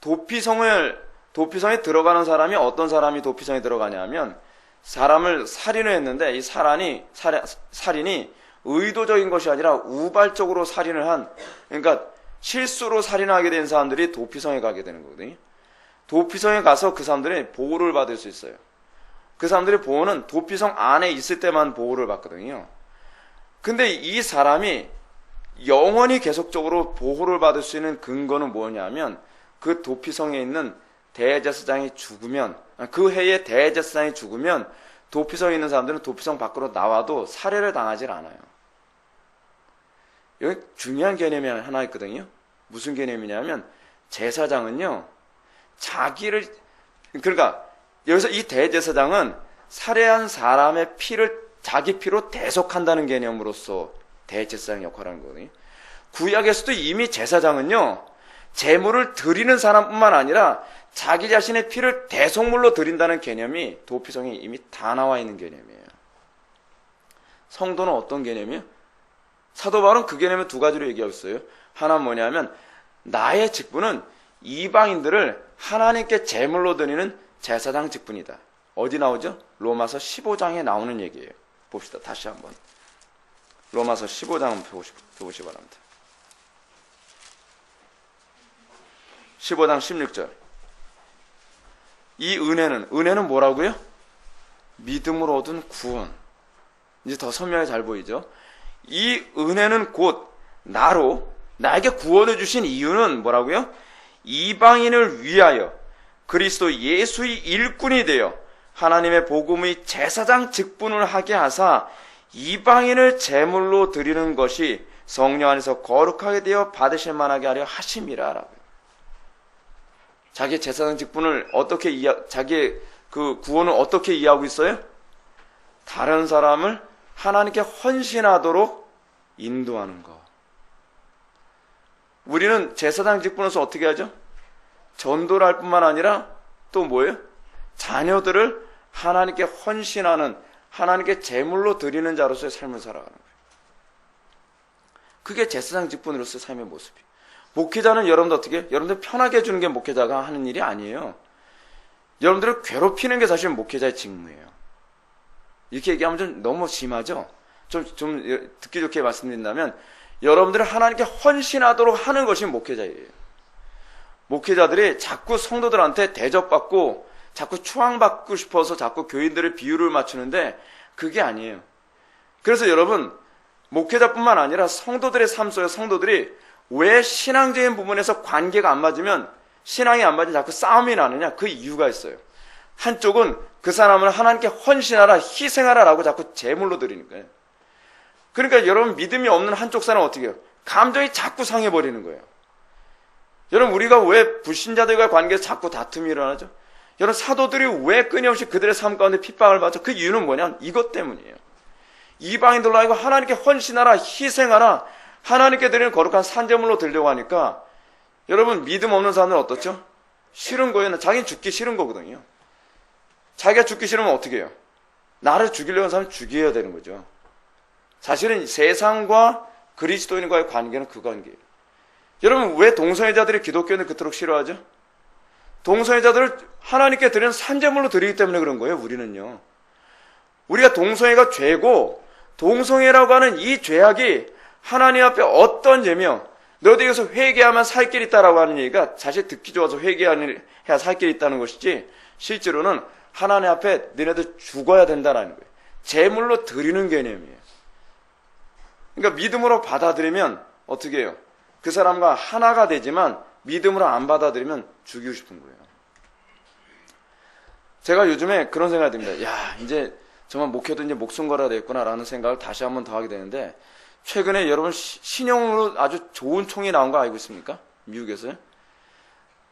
[SPEAKER 1] 도피성에 들어가는 사람이 어떤 사람이 도피성에 들어가냐면, 사람을 살인을 했는데, 이 살인이 의도적인 것이 아니라 우발적으로 살인을 그러니까 실수로 살인하게 된 사람들이 도피성에 가게 되는 거거든요. 도피성에 가서 그 사람들이 보호를 받을 수 있어요. 그 사람들의 보호는 도피성 안에 있을 때만 보호를 받거든요. 근데 이 사람이 영원히 계속적으로 보호를 받을 수 있는 근거는 뭐냐면 그 도피성에 있는 대제사장이 죽으면, 그 해에 대제사장이 죽으면 도피성에 있는 사람들은 도피성 밖으로 나와도 살해를 당하지 않아요. 여기 중요한 개념이 하나 있거든요. 무슨 개념이냐면 제사장은요, 그러니까 여기서 이 대제사장은 살해한 사람의 피를 자기 피로 대속한다는 개념으로서 대제사장 역할을 하는 거거든요. 구약에서도 이미 제사장은요, 제물을 드리는 사람뿐만 아니라 자기 자신의 피를 대속물로 드린다는 개념이 도피성에 이미 다 나와 있는 개념이에요. 성도는 어떤 개념이에요? 사도 바울은 그 개념을 두 가지로 얘기하고 있어요. 하나는 뭐냐면 나의 직분은 이방인들을 하나님께 제물로 드리는 제사장 직분이다. 어디 나오죠? 로마서 15장에 나오는 얘기예요. 봅시다. 다시 한번. 로마서 15장 한번 펴보시기 바랍니다. 15장 16절. 이 은혜는 뭐라고요? 믿음으로 얻은 구원. 이제 더 선명하게 잘 보이죠? 이 은혜는 곧 나에게 구원을 주신 이유는 뭐라고요? 이방인을 위하여 그리스도 예수의 일꾼이 되어 하나님의 복음의 제사장 직분을 하게 하사 이방인을 제물로 드리는 것이 성령 안에서 거룩하게 되어 받으실 만하게 하려 하심이라 라고요. 자기 제사장 직분을 자기의 그 구원을 어떻게 이해하고 있어요? 다른 사람을 하나님께 헌신하도록 인도하는 것. 우리는 제사장 직분으로서 어떻게 하죠? 전도를 할 뿐만 아니라 또 뭐예요? 자녀들을 하나님께 헌신하는, 하나님께 제물로 드리는 자로서의 삶을 살아가는 거예요. 그게 제사장 직분으로서의 삶의 모습이에요. 목회자는 여러분들 어떻게 해요? 여러분들 편하게 해주는 게 목회자가 하는 일이 아니에요. 여러분들을 괴롭히는 게 사실 목회자의 직무예요. 이렇게 얘기하면 좀 너무 심하죠? 좀 듣기 좋게 말씀드린다면 여러분들을 하나님께 헌신하도록 하는 것이 목회자예요. 목회자들이 자꾸 성도들한테 대접받고 자꾸 추앙받고 싶어서 자꾸 교인들의 비율을 맞추는데 그게 아니에요. 그래서 여러분, 목회자뿐만 아니라 성도들의 삶 속에 성도들이 왜 신앙적인 부분에서 관계가 안 맞으면, 신앙이 안 맞으면 자꾸 싸움이 나느냐? 그 이유가 있어요. 한쪽은 그 사람을 하나님께 헌신하라, 희생하라 라고 자꾸 제물로 드리는 거예요. 그러니까 여러분, 믿음이 없는 한쪽 사람은 어떻게 해요? 감정이 자꾸 상해버리는 거예요. 여러분, 우리가 왜 불신자들과 관계에서 자꾸 다툼이 일어나죠? 여러분, 사도들이 왜 끊임없이 그들의 삶 가운데 핍박을 받죠? 그 이유는 뭐냐? 이것 때문이에요. 이방인들로 하여금 하나님께 헌신하라, 희생하라, 하나님께 드리는 거룩한 산제물로 드리려고 하니까 여러분, 믿음 없는 사람들은 어떻죠? 싫은 거예요. 자기는 죽기 싫은 거거든요. 자기가 죽기 싫으면 어떻게 해요? 나를 죽이려는 사람은 죽여야 되는 거죠. 사실은 세상과 그리스도인과의 관계는 그 관계예요. 여러분, 왜 동성애자들이 기독교인을 그토록 싫어하죠? 동성애자들을 하나님께 드리는 산제물로 드리기 때문에 그런 거예요. 우리는요. 우리가 동성애가 죄고 동성애라고 하는 이 죄악이 하나님 앞에 어떤 죄며 너희들에게서 회개하면 살 길이 있다라고 하는 얘기가 사실 듣기 좋아서 회개해야 살 길이 있다는 것이지 실제로는 하나님 앞에 너네들 죽어야 된다는 거예요. 제물로 드리는 개념이에요. 그러니까 믿음으로 받아들이면 어떻게 해요? 그 사람과 하나가 되지만 믿음으로 안 받아들이면 죽이고 싶은 거예요. 제가 요즘에 그런 생각이 듭니다. 야, 이제 정말 목회도 이제 목숨 걸어야 되겠구나라는 생각을 다시 한번 더 하게 되는데, 최근에 여러분 신형으로 아주 좋은 총이 나온 거 알고 있습니까? 미국에서요.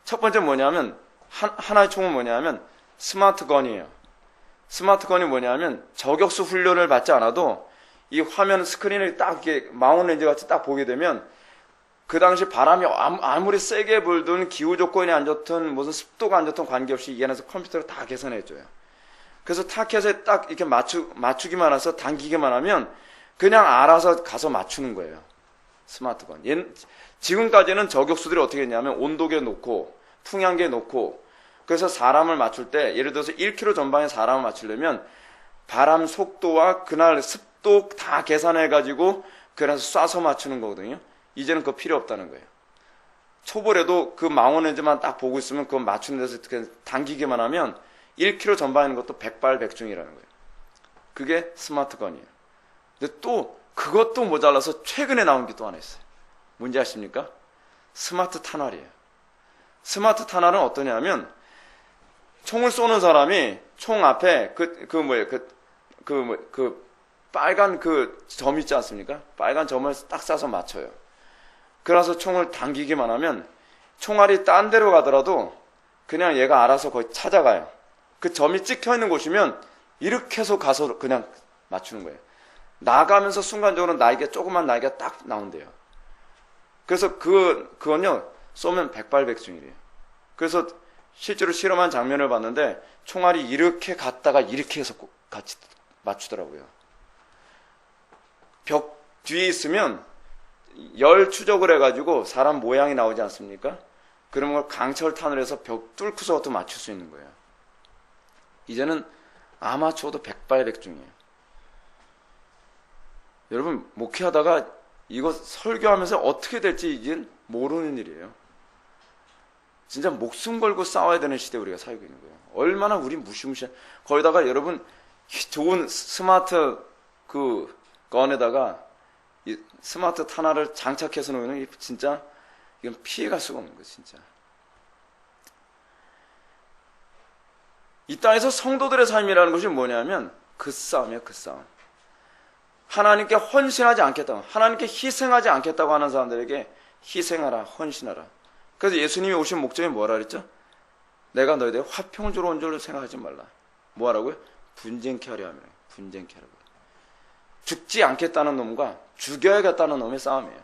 [SPEAKER 1] 첫 번째 뭐냐면 하나의 총은 뭐냐면 스마트건이에요. 스마트건이 뭐냐면 저격수 훈련을 받지 않아도 이 화면 스크린을 딱 이렇게 망원 렌즈 같이 딱 보게 되면 그 당시 바람이 아무리 세게 불든 기후 조건이 안 좋든 무슨 습도가 안 좋든 관계없이 이 안에서 컴퓨터로 다 계산해줘요. 그래서 타켓에 딱 이렇게 맞추기만 해서 당기기만 하면 그냥 알아서 가서 맞추는 거예요. 스마트건. 지금까지는 저격수들이 어떻게 했냐면 온도계 놓고 풍향계 놓고 그래서 사람을 맞출 때 예를 들어서 1km 전방에 사람을 맞추려면 바람 속도와 그날 습도 다 계산해가지고 그래서 쏴서 맞추는 거거든요. 이제는 그거 필요 없다는 거예요. 초벌에도 그 망원렌즈만 딱 보고 있으면 그거 맞추는 데서 어떻게 당기기만 하면 1km 전방하는 것도 백발백중이라는 거예요. 그게 스마트건이에요. 근데 또 그것도 모자라서 최근에 나온 게 또 하나 있어요. 뭔지 아십니까? 스마트 탄알이에요. 스마트 탄알은 어떠냐면 총을 쏘는 사람이 총 앞에 빨간 그 점 있지 않습니까? 빨간 점을 딱 쏴서 맞춰요. 그래서 총을 당기기만 하면 총알이 딴 데로 가더라도 그냥 얘가 알아서 거기 찾아가요. 그 점이 찍혀 있는 곳이면 이렇게 해서 가서 그냥 맞추는 거예요. 나가면서 순간적으로 조그만 날개가 딱 나온대요. 그래서 그건요, 쏘면 백발백중이래요. 그래서 실제로 실험한 장면을 봤는데 총알이 이렇게 갔다가 이렇게 해서 같이 맞추더라고요. 벽 뒤에 있으면 열 추적을 해가지고 사람 모양이 나오지 않습니까? 그런 걸 강철탄을 해서 벽 뚫고서도 맞출 수 있는 거예요. 이제는 아마추어도 백발백중이에요. 여러분, 목회하다가 이거 설교하면서 어떻게 될지 이제 모르는 일이에요. 진짜 목숨 걸고 싸워야 되는 시대에 우리가 살고 있는 거예요. 얼마나 우리 무시무시한, 거기다가 여러분, 좋은 스마트 건에다가 이 스마트 탄화를 장착해서 놓으면 진짜 이건 피해갈 수가 없는 거예요, 진짜. 이 땅에서 성도들의 삶이라는 것이 뭐냐면 그 싸움이에요, 그 싸움. 하나님께 헌신하지 않겠다고, 하나님께 희생하지 않겠다고 하는 사람들에게 희생하라, 헌신하라. 그래서 예수님이 오신 목적이 뭐라 그랬죠? 내가 너희들 화평을 주러 온 줄로 생각하지 말라. 뭐 하라고요? 분쟁케 하려 하면, 분쟁케 하라고요. 죽지 않겠다는 놈과 죽여야겠다는 놈의 싸움이에요.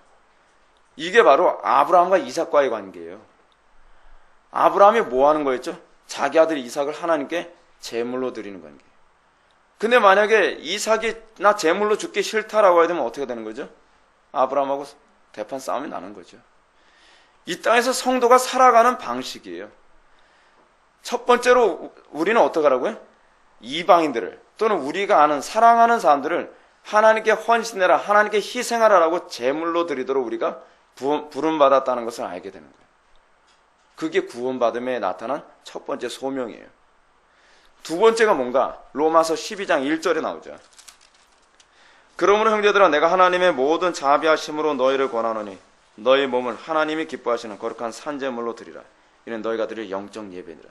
[SPEAKER 1] 이게 바로 아브라함과 이삭과의 관계예요. 아브라함이 뭐 하는 거였죠? 자기 아들 이삭을 하나님께 제물로 드리는 관계. 근데 만약에 이삭이 나 제물로 죽기 싫다라고 해야 되면 어떻게 되는 거죠? 아브라함하고 대판 싸움이 나는 거죠. 이 땅에서 성도가 살아가는 방식이에요. 첫 번째로 우리는 어떻게 하라고요? 이방인들을 또는 우리가 아는 사랑하는 사람들을 하나님께 헌신해라, 하나님께 희생하라라고 제물로 드리도록 우리가 부름받았다는 것을 알게 되는 거예요. 그게 구원받음에 나타난 첫 번째 소명이에요. 두 번째가 뭔가? 로마서 12장 1절에 나오죠. 그러므로 형제들아, 내가 하나님의 모든 자비하심으로 너희를 권하노니 너희 몸을 하나님이 기뻐하시는 거룩한 산제물로 드리라. 이는 너희가 드릴 영적 예배니라.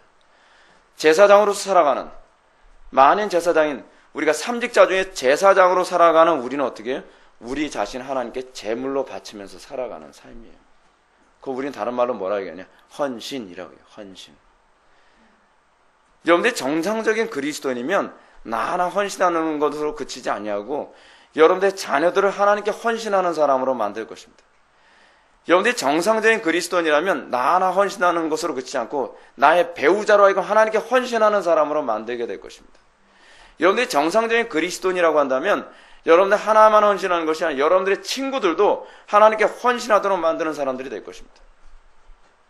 [SPEAKER 1] 제사장으로서 살아가는, 만인 제사장인 우리가 삼직자 중에 제사장으로 살아가는 우리는 어떻게 해요? 우리 자신 하나님께 제물로 바치면서 살아가는 삶이에요. 그거 우리는 다른 말로 뭐라고 얘기하냐? 헌신이라고 해요. 헌신. 여러분들이 정상적인 그리스도인이면 나 하나 헌신하는 것으로 그치지 아니하고 여러분들의 자녀들을 하나님께 헌신하는 사람으로 만들 것입니다. 여러분들이 정상적인 그리스도인이라면 나 하나 헌신하는 것으로 그치지 않고 나의 배우자로 하여금 하나님께 헌신하는 사람으로 만들게 될 것입니다. 여러분들이 정상적인 그리스도인이라고 한다면 여러분들 하나만 헌신하는 것이 아니라 여러분들의 친구들도 하나님께 헌신하도록 만드는 사람들이 될 것입니다.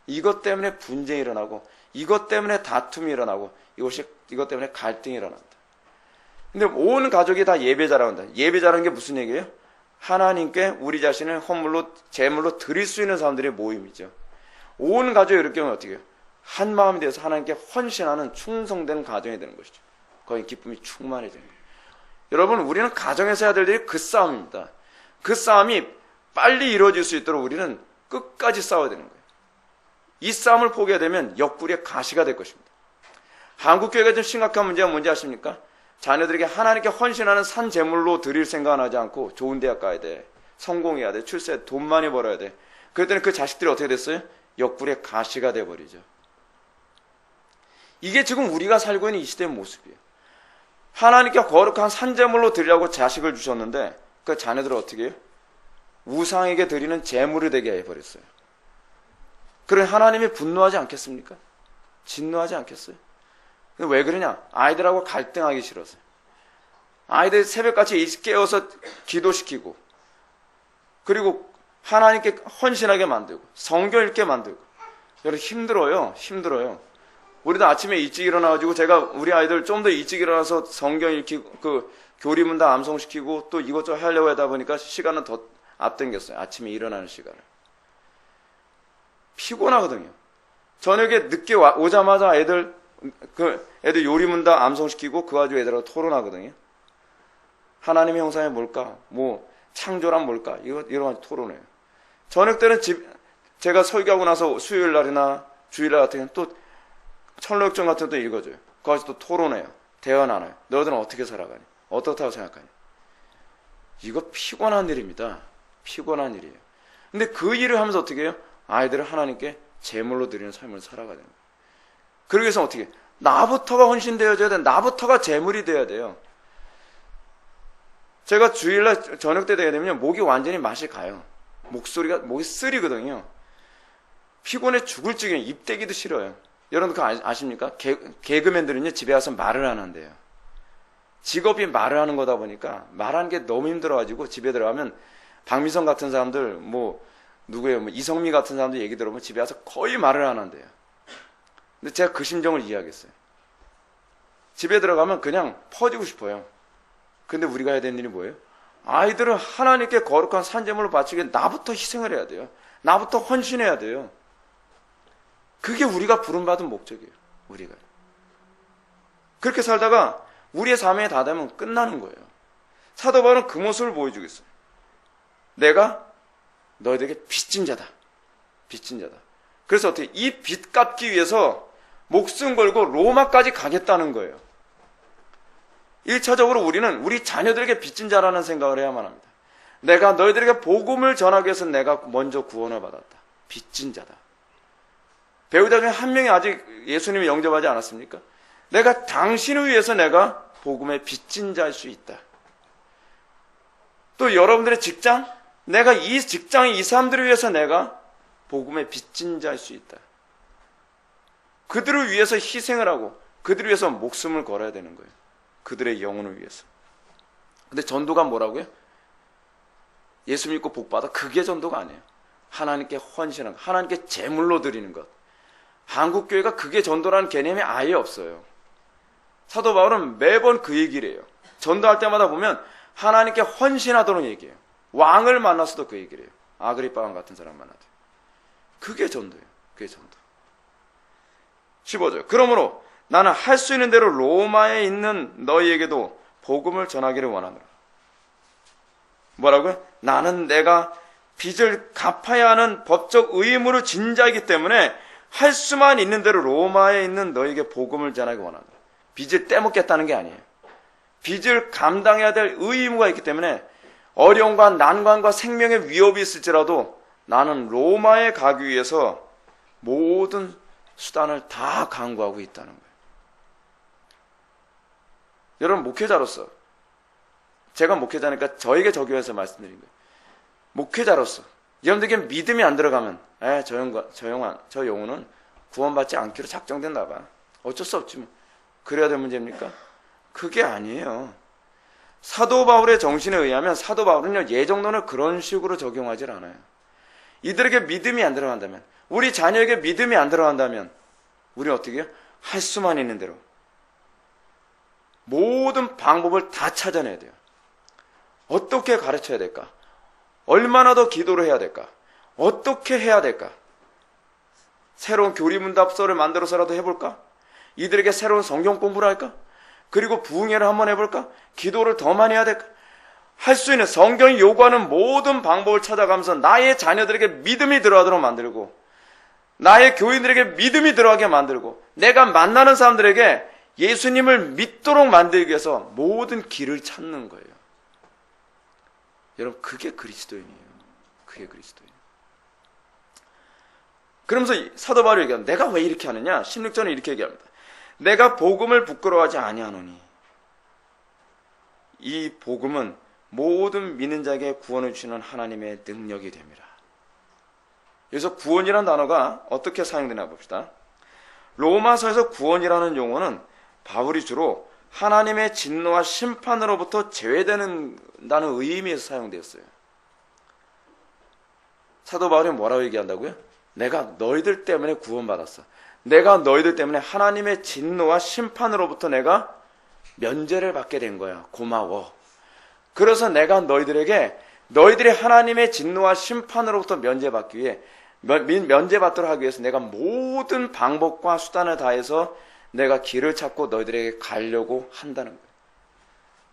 [SPEAKER 1] 이것 때문에 분쟁이 일어나고 이것 때문에 다툼이 일어나고 이것 때문에 갈등이 일어납니다. 근데 온 가족이 다 예배자라고 한다. 예배자라는 게 무슨 얘기예요? 하나님께 우리 자신을 헌물로, 제물로 드릴 수 있는 사람들의 모임이죠. 온 가족이 이렇게 하면 어떻게 해요? 한 마음이 되어서 하나님께 헌신하는 충성된 가정이 되는 것이죠. 거기 기쁨이 충만해지는 거예요. 여러분, 우리는 가정에서 해야 될 일이 그 싸움입니다. 그 싸움이 빨리 이루어질 수 있도록 우리는 끝까지 싸워야 되는 거예요. 이 싸움을 포기하게 되면 옆구리에 가시가 될 것입니다. 한국교회가 좀 심각한 문제가 뭔지 아십니까? 자녀들에게 하나님께 헌신하는 산 제물로 드릴 생각은 하지 않고 좋은 대학 가야 돼, 성공해야 돼, 출세, 돈 많이 벌어야 돼. 그랬더니 그 자식들이 어떻게 됐어요? 옆구리에 가시가 돼버리죠. 이게 지금 우리가 살고 있는 이 시대의 모습이에요. 하나님께 거룩한 산제물로 드리라고 자식을 주셨는데 그 자녀들을 어떻게 해요? 우상에게 드리는 제물이 되게 해버렸어요. 그래 하나님이 분노하지 않겠습니까? 진노하지 않겠어요? 왜 그러냐? 아이들하고 갈등하기 싫어서요. 아이들 새벽같이 깨워서 기도시키고 그리고 하나님께 헌신하게 만들고 성경 읽게 만들고. 여러분 힘들어요. 우리도 아침에 일찍 일어나가지고 제가 우리 아이들 좀 더 일찍 일어나서 성경 읽히고 그 교리문답 암송시키고 또 이것저것 하려고 하다 보니까 시간은 더 앞당겼어요. 아침에 일어나는 시간을. 피곤하거든요. 저녁에 늦게 오자마자 애들 요리 문답 암송시키고 그 가지고 애들하고 토론하거든요. 하나님의 형상이 뭘까? 뭐 창조란 뭘까? 이런 가지고 토론해요. 저녁 때는 제가 설교하고 나서 수요일 날이나 주일날 같은 경우는 또 철로역정 같은 것도 읽어줘요. 그 가지고 또 토론해요. 대화 나눠요. 너희들은 어떻게 살아가니? 어떻다고 생각하니? 이거 피곤한 일입니다. 피곤한 일이에요. 근데 그 일을 하면서 어떻게 해요? 아이들을 하나님께 제물로 드리는 삶을 살아가야 됩니다. 그러기 위해서 어떻게 해요? 나부터가 헌신되어져야 돼. 나부터가 제물이 돼야 돼요. 제가 주일날 저녁 때 되게 되면 목이 완전히 맛이 가요. 목이 쓰리거든요. 피곤해 죽을 지경에 입 대기도 싫어요. 여러분 그거 아십니까? 개그맨들은요 집에 와서 말을 안 한대요. 직업이 말을 하는 거다 보니까 말하는 게 너무 힘들어가지고 집에 들어가면 박미선 같은 사람들 누구예요? 이성미 같은 사람들 얘기 들어보면 집에 와서 거의 말을 안 한대요. 근데 제가 그 심정을 이해하겠어요. 집에 들어가면 그냥 퍼지고 싶어요. 근데 우리가 해야 되는 일이 뭐예요? 아이들은 하나님께 거룩한 산제물로 바치기 위해 나부터 희생을 해야 돼요. 나부터 헌신해야 돼요. 그게 우리가 부름받은 목적이에요. 우리가. 그렇게 살다가 우리의 삶에 다 되면 끝나는 거예요. 사도 바울은 그 모습을 보여주고 있어요. 내가 너희들에게 빚진 자다. 빚진 자다. 그래서 어떻게 이 빚 갚기 위해서 목숨 걸고 로마까지 가겠다는 거예요. 1차적으로 우리는 우리 자녀들에게 빚진 자라는 생각을 해야만 합니다. 내가 너희들에게 복음을 전하기 위해서 내가 먼저 구원을 받았다. 빚진 자다. 배우자 중에 한 명이 아직 예수님을 영접하지 않았습니까? 내가 당신을 위해서 내가 복음의 빚진 자일 수 있다. 또 여러분들의 직장, 내가 이 직장의 이 사람들을 위해서 내가 복음의 빚진 자일 수 있다. 그들을 위해서 희생을 하고 그들을 위해서 목숨을 걸어야 되는 거예요. 그들의 영혼을 위해서. 근데 전도가 뭐라고요? 예수 믿고 복 받아. 그게 전도가 아니에요. 하나님께 헌신하는 것, 하나님께 제물로 드리는 것. 한국 교회가 그게 전도라는 개념이 아예 없어요. 사도 바울은 매번 그 얘기를 해요. 전도할 때마다 보면 하나님께 헌신하도록 얘기해요. 왕을 만나서도 그 얘기를 해요. 아그리빠 왕 같은 사람 만나도. 그게 전도예요. 그게 전도. 15절. 그러므로 나는 할 수 있는 대로 로마에 있는 너희에게도 복음을 전하기를 원하노라. 뭐라고요? 나는 내가 빚을 갚아야 하는 법적 의무를 진 자이기 때문에 할 수만 있는 대로 로마에 있는 너희에게 복음을 전하기 원하노라. 빚을 떼먹겠다는 게 아니에요. 빚을 감당해야 될 의무가 있기 때문에 어려움과 난관과 생명의 위협이 있을지라도 나는 로마에 가기 위해서 모든 수단을 다 강구하고 있다는 거예요. 여러분 목회자로서, 제가 목회자니까 저에게 적용해서 말씀드린 거예요. 목회자로서 여러분들에게 믿음이 안 들어가면 저 영혼은 구원받지 않기로 작정됐나 봐. 어쩔 수 없지 뭐. 그래야 될 문제입니까? 그게 아니에요. 사도 바울의 정신에 의하면 사도 바울은요, 예정론을 그런 식으로 적용하지 않아요. 이들에게 믿음이 안 들어간다면, 우리 자녀에게 믿음이 안 들어간다면 우리는 어떻게 해요? 할 수만 있는 대로 모든 방법을 다 찾아내야 돼요. 어떻게 가르쳐야 될까? 얼마나 더 기도를 해야 될까? 어떻게 해야 될까? 새로운 교리문답서를 만들어서라도 해볼까? 이들에게 새로운 성경 공부를 할까? 그리고 부흥회를 한번 해볼까? 기도를 더 많이 해야 될까? 할 수 있는 성경이 요구하는 모든 방법을 찾아가면서 나의 자녀들에게 믿음이 들어가도록 만들고, 나의 교인들에게 믿음이 들어가게 만들고, 내가 만나는 사람들에게 예수님을 믿도록 만들기 위해서 모든 길을 찾는 거예요. 여러분, 그게 그리스도인이에요. 그게 그리스도인. 그러면서 사도 바울이 얘기합니다. 내가 왜 이렇게 하느냐? 16절에 이렇게 얘기합니다. 내가 복음을 부끄러워하지 아니하노니 이 복음은 모든 믿는 자에게 구원을 주시는 하나님의 능력이 됨이라. 여기서 구원이라는 단어가 어떻게 사용되나 봅시다. 로마서에서 구원이라는 용어는 바울이 주로 하나님의 진노와 심판으로부터 제외되는다는 의미에서 사용되었어요. 사도 바울이 뭐라고 얘기한다고요? 내가 너희들 때문에 구원받았어. 내가 너희들 때문에 하나님의 진노와 심판으로부터 내가 면제를 받게 된 거야. 고마워. 그래서 내가 너희들에게 너희들이 하나님의 진노와 심판으로부터 면제받기 위해 면제받도록 하기 위해서 내가 모든 방법과 수단을 다해서 내가 길을 찾고 너희들에게 가려고 한다는 거예요.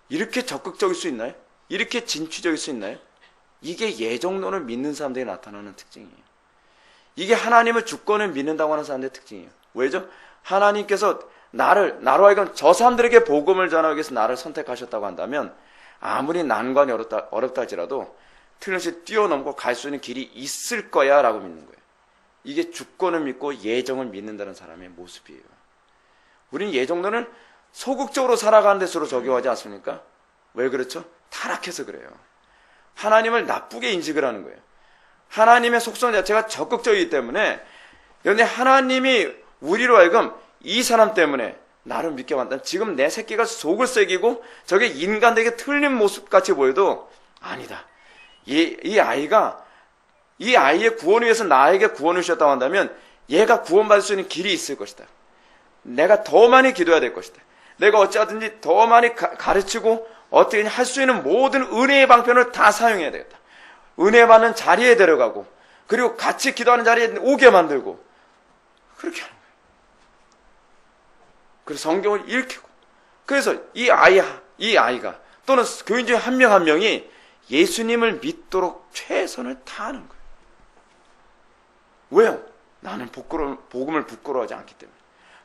[SPEAKER 1] 이렇게 적극적일 수 있나요? 이렇게 진취적일 수 있나요? 이게 예정론을 믿는 사람들이 나타나는 특징이에요. 이게 하나님의 주권을 믿는다고 하는 사람들의 특징이에요. 왜죠? 하나님께서 나로 하여금 저 사람들에게 복음을 전하기 위해서 나를 선택하셨다고 한다면 아무리 난관이 어렵다 할지라도 틀림없이 뛰어넘고 갈 수 있는 길이 있을 거야 라고 믿는 거예요. 이게 주권을 믿고 예정을 믿는다는 사람의 모습이에요. 우리는 예정론을 소극적으로 살아가는 데서로 적용하지 않습니까? 왜 그렇죠? 타락해서 그래요. 하나님을 나쁘게 인식을 하는 거예요. 하나님의 속성 자체가 적극적이기 때문에 그런데 하나님이 우리로 하여금 이 사람 때문에 나를 믿게 만든다. 지금 내 새끼가 속을 새기고 저게 인간에게 틀린 모습같이 보여도 아니다. 이 아이의 구원을 위해서 나에게 구원을 주셨다고 한다면 얘가 구원받을 수 있는 길이 있을 것이다. 내가 더 많이 기도해야 될 것이다. 내가 어찌하든지 더 많이 가르치고 어떻게 할 수 있는 모든 은혜의 방편을 다 사용해야 되겠다. 은혜 받는 자리에 데려가고 그리고 같이 기도하는 자리에 오게 만들고 그렇게 하는 거예요. 그래서 성경을 읽히고 그래서 이 아이가 또는 교인 중에 한 명 한 명이 예수님을 믿도록 최선을 다하는 거예요. 왜요? 나는 복음을 부끄러워하지 않기 때문에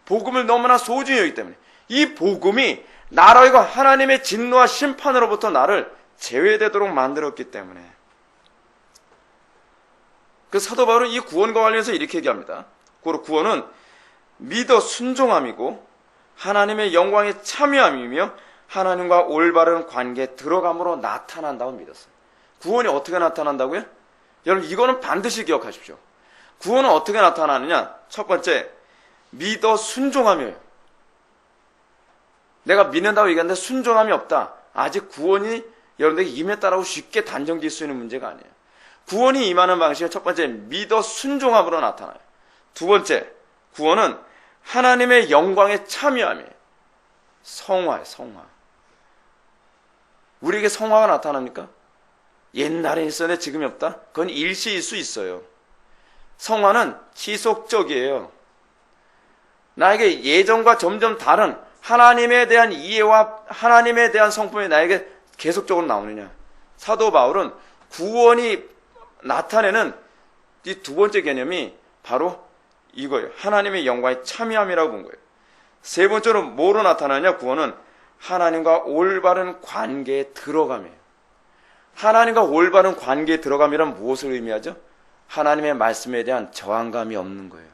[SPEAKER 1] 복음을 너무나 소중히 여기기 때문에 이 복음이 나로 하여금 하나님의 진노와 심판으로부터 나를 제외되도록 만들었기 때문에 그 사도 바울은 이 구원과 관련해서 이렇게 얘기합니다. 구원은 믿어 순종함이고 하나님의 영광에 참여함이며 하나님과 올바른 관계에 들어감으로 나타난다고 믿었어요. 구원이 어떻게 나타난다고요? 여러분 이거는 반드시 기억하십시오. 구원은 어떻게 나타나느냐? 첫 번째, 믿어 순종함이에요. 내가 믿는다고 얘기하는데 순종함이 없다. 아직 구원이 여러분들에게 임했다라고 쉽게 단정질 수 있는 문제가 아니에요. 구원이 임하는 방식은 첫 번째, 믿어 순종함으로 나타나요. 두 번째, 구원은 하나님의 영광에 참여함이에요. 성화예요, 성화. 우리에게 성화가 나타납니까? 옛날에 있었는데 지금이 없다? 그건 일시일 수 있어요. 성화는 지속적이에요. 나에게 예전과 점점 다른 하나님에 대한 이해와 하나님에 대한 성품이 나에게 계속적으로 나오느냐. 사도 바울은 구원이 나타내는 이 두 번째 개념이 바로 이거예요. 하나님의 영광에 참여함이라고 본 거예요. 세 번째로 뭐로 나타나냐? 구원은 하나님과 올바른 관계에 들어감이에요. 하나님과 올바른 관계에 들어감이란 무엇을 의미하죠? 하나님의 말씀에 대한 저항감이 없는 거예요.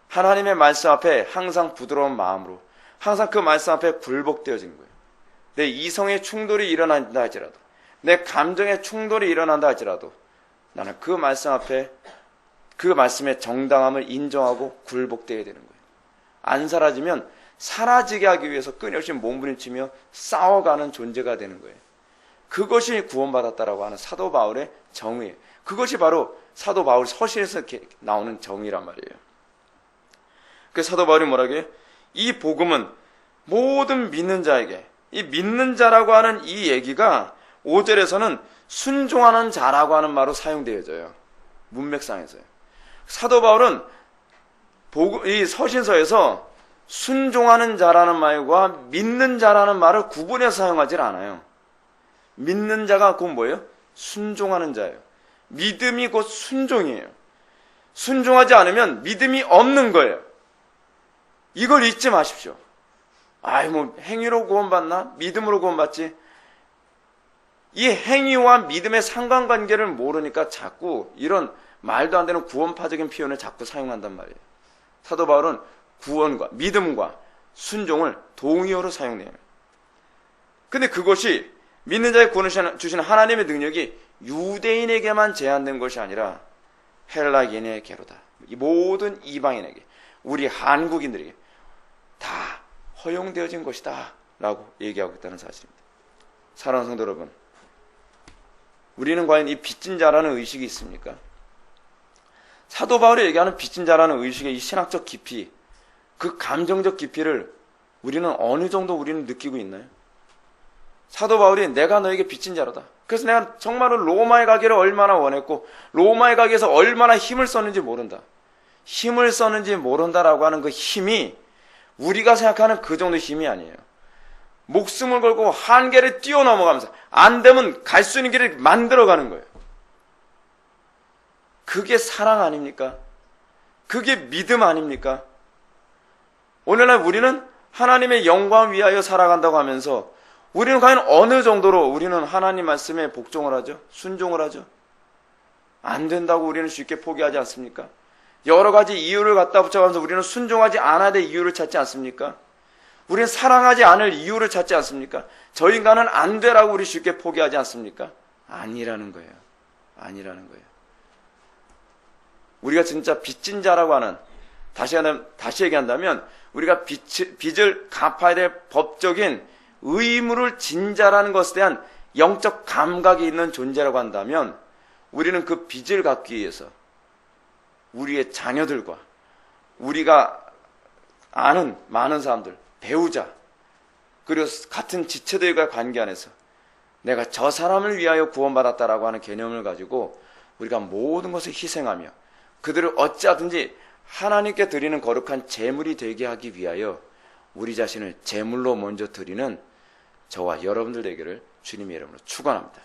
[SPEAKER 1] 하나님의 말씀 앞에 항상 부드러운 마음으로 항상 그 말씀 앞에 굴복되어진 거예요. 내 이성의 충돌이 일어난다 할지라도 내 감정의 충돌이 일어난다 할지라도 나는 그 말씀 앞에 그 말씀의 정당함을 인정하고 굴복되어야 되는 거예요. 안 사라지면 사라지게 하기 위해서 끊임없이 몸부림치며 싸워가는 존재가 되는 거예요. 그것이 구원받았다라고 하는 사도 바울의 정의예요. 그것이 바로 사도 바울 서신에서 나오는 정의란 말이에요. 그 사도 바울이 뭐라고 해요? 이 복음은 모든 믿는 자에게, 이 믿는 자라고 하는 이 얘기가 5절에서는 순종하는 자라고 하는 말로 사용되어져요. 문맥상에서요. 사도 바울은 이 서신서에서 순종하는 자라는 말과 믿는 자라는 말을 구분해서 사용하지 않아요. 믿는 자가 곧 뭐예요? 순종하는 자예요. 믿음이 곧 순종이에요. 순종하지 않으면 믿음이 없는 거예요. 이걸 잊지 마십시오. 행위로 구원받나? 믿음으로 구원받지? 이 행위와 믿음의 상관관계를 모르니까 자꾸 이런 말도 안 되는 구원파적인 표현을 자꾸 사용한단 말이에요. 사도 바울은 구원과 믿음과 순종을 동의어로 사용해요. 근데 그것이 믿는 자의 구원을 주시는 하나님의 능력이 유대인에게만 제한된 것이 아니라 헬라인에게로다. 이 모든 이방인에게, 우리 한국인들에게 다 허용되어진 것이다 라고 얘기하고 있다는 사실입니다. 사랑하는 성도 여러분, 우리는 과연 이 빚진 자라는 의식이 있습니까? 사도 바울이 얘기하는 빚진 자라는 의식의 이 신학적 깊이, 그 감정적 깊이를 우리는 어느 정도 우리는 느끼고 있나요? 사도 바울이 내가 너에게 빚진 자로다. 그래서 내가 정말로 로마에 가기를 얼마나 원했고 로마에 가기 위해서 얼마나 힘을 썼는지 모른다. 힘을 썼는지 모른다라고 하는 그 힘이 우리가 생각하는 그 정도의 힘이 아니에요. 목숨을 걸고 한계를 뛰어넘어가면서 안 되면 갈 수 있는 길을 만들어가는 거예요. 그게 사랑 아닙니까? 그게 믿음 아닙니까? 오늘날 우리는 하나님의 영광을 위하여 살아간다고 하면서 우리는 과연 어느 정도로 우리는 하나님 말씀에 복종을 하죠? 순종을 하죠? 안 된다고 우리는 쉽게 포기하지 않습니까? 여러 가지 이유를 갖다 붙여가면서 우리는 순종하지 않아야 될 이유를 찾지 않습니까? 우리는 사랑하지 않을 이유를 찾지 않습니까? 저 인간은 안 되라고 우리 쉽게 포기하지 않습니까? 아니라는 거예요. 아니라는 거예요. 우리가 진짜 빚진 자라고 하는, 다시 얘기한다면 우리가 빚을 갚아야 될 법적인 의무를 진 자라는 것에 대한 영적 감각이 있는 존재라고 한다면 우리는 그 빚을 갚기 위해서 우리의 자녀들과 우리가 아는 많은 사람들, 배우자, 그리고 같은 지체들과 관계 안에서 내가 저 사람을 위하여 구원받았다라고 하는 개념을 가지고 우리가 모든 것을 희생하며 그들을 어찌하든지 하나님께 드리는 거룩한 제물이 되게 하기 위하여 우리 자신을 제물로 먼저 드리는 저와 여러분들 되기를 주님의 이름으로 축원합니다.